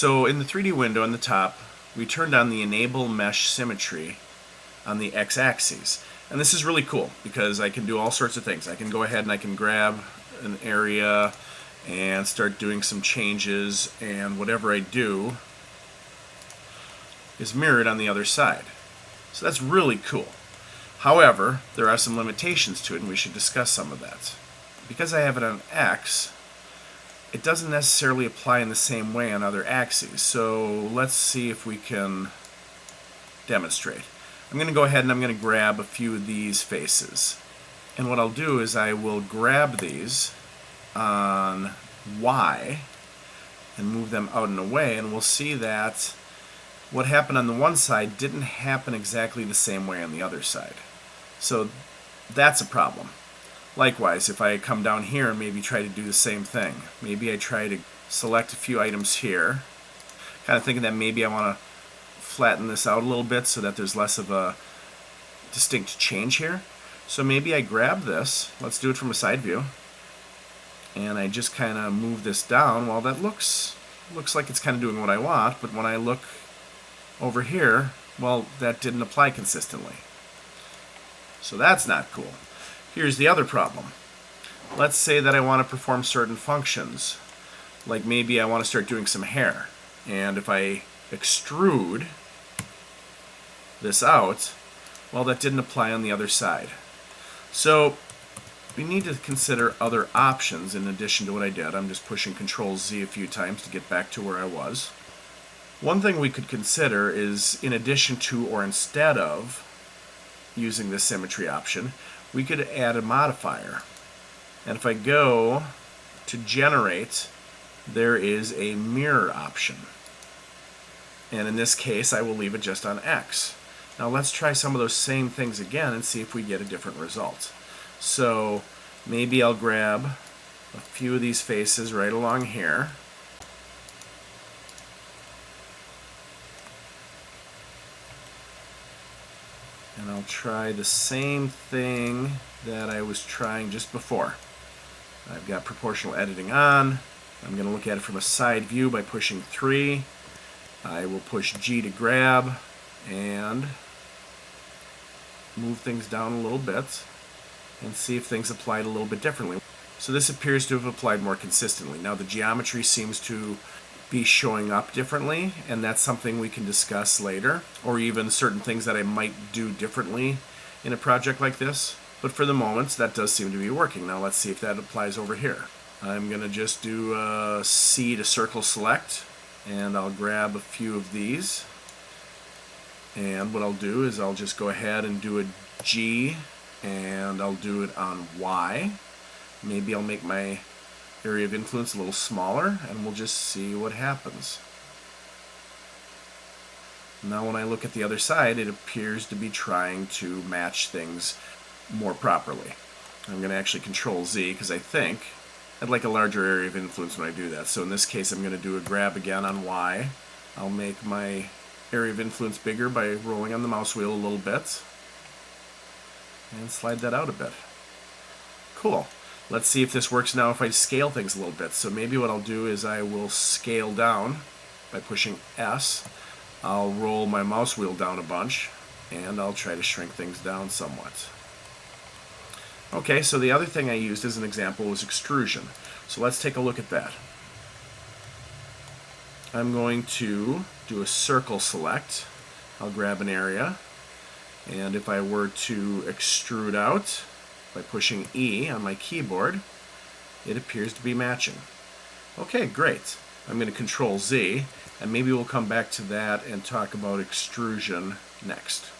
So in the 3D window on the top, we turned on the Enable Mesh Symmetry on the x-axis. And this is really cool because I can do all sorts of things. I can go ahead and I can grab an area and start doing some changes, and whatever I do is mirrored on the other side. So that's really cool. However, there are some limitations to it, and we should discuss some of that. Because I have it on X, it doesn't necessarily apply in the same way on other axes. So let's see if we can demonstrate. I'm going to go ahead and I'm going to grab a few of these faces. And what I'll do is I will grab these on Y and move them out and away, and we'll see that what happened on the one side didn't happen exactly the same way on the other side. So that's a problem. Likewise, if I come down here and maybe try to do the same thing, maybe I try to select a few items here, kind of thinking that maybe I want to flatten this out a little bit so that there's less of a distinct change here. So maybe I grab this, let's do it from a side view, and I just kind of move this down. Well, that looks like it's kind of doing what I want, but when I look over here, well, that didn't apply consistently. So that's not cool. Here's the other problem. Let's say that I want to perform certain functions, like maybe I want to start doing some hair, and if I extrude this out, well, that didn't apply on the other side. So we need to consider other options in addition to what I did. I'm just pushing Control-Z a few times to get back to where I was. One thing we could consider is, in addition to or instead of using this symmetry option, we could add a modifier. And if I go to generate, there is a mirror option. And in this case, I will leave it just on X. Now let's try some of those same things again and see if we get a different result. So maybe I'll grab a few of these faces right along here. And I'll try the same thing that I was trying just before. I've got proportional editing on. I'm going to look at it from a side view by pushing 3. I will push G to grab and move things down a little bit and see if things applied a little bit differently. So this appears to have applied more consistently. Now the geometry seems to be showing up differently, and that's something we can discuss later, or even certain things that I might do differently in a project like this. But for the moment, that does seem to be working. Now let's see if that applies over here. I'm going to just do a C to circle select, and I'll grab a few of these. And what I'll do is I'll just go ahead and do a G, and I'll do it on Y. Maybe I'll make my area of influence a little smaller, and we'll just see what happens. Now when I look at the other side, it appears to be trying to match things more properly. I'm going to actually Control-Z because I think I'd like a larger area of influence when I do that. So in this case, I'm going to do a grab again on Y. I'll make my area of influence bigger by rolling on the mouse wheel a little bit and slide that out a bit. Cool. Let's see if this works now if I scale things a little bit. So maybe what I'll do is I will scale down by pushing S. I'll roll my mouse wheel down a bunch, and I'll try to shrink things down somewhat. Okay, so the other thing I used as an example was extrusion. So let's take a look at that. I'm going to do a circle select. I'll grab an area, and if I were to extrude out by pushing E on my keyboard, it appears to be matching. Okay, great. I'm going to Control-Z, and maybe we'll come back to that and talk about extrusion next.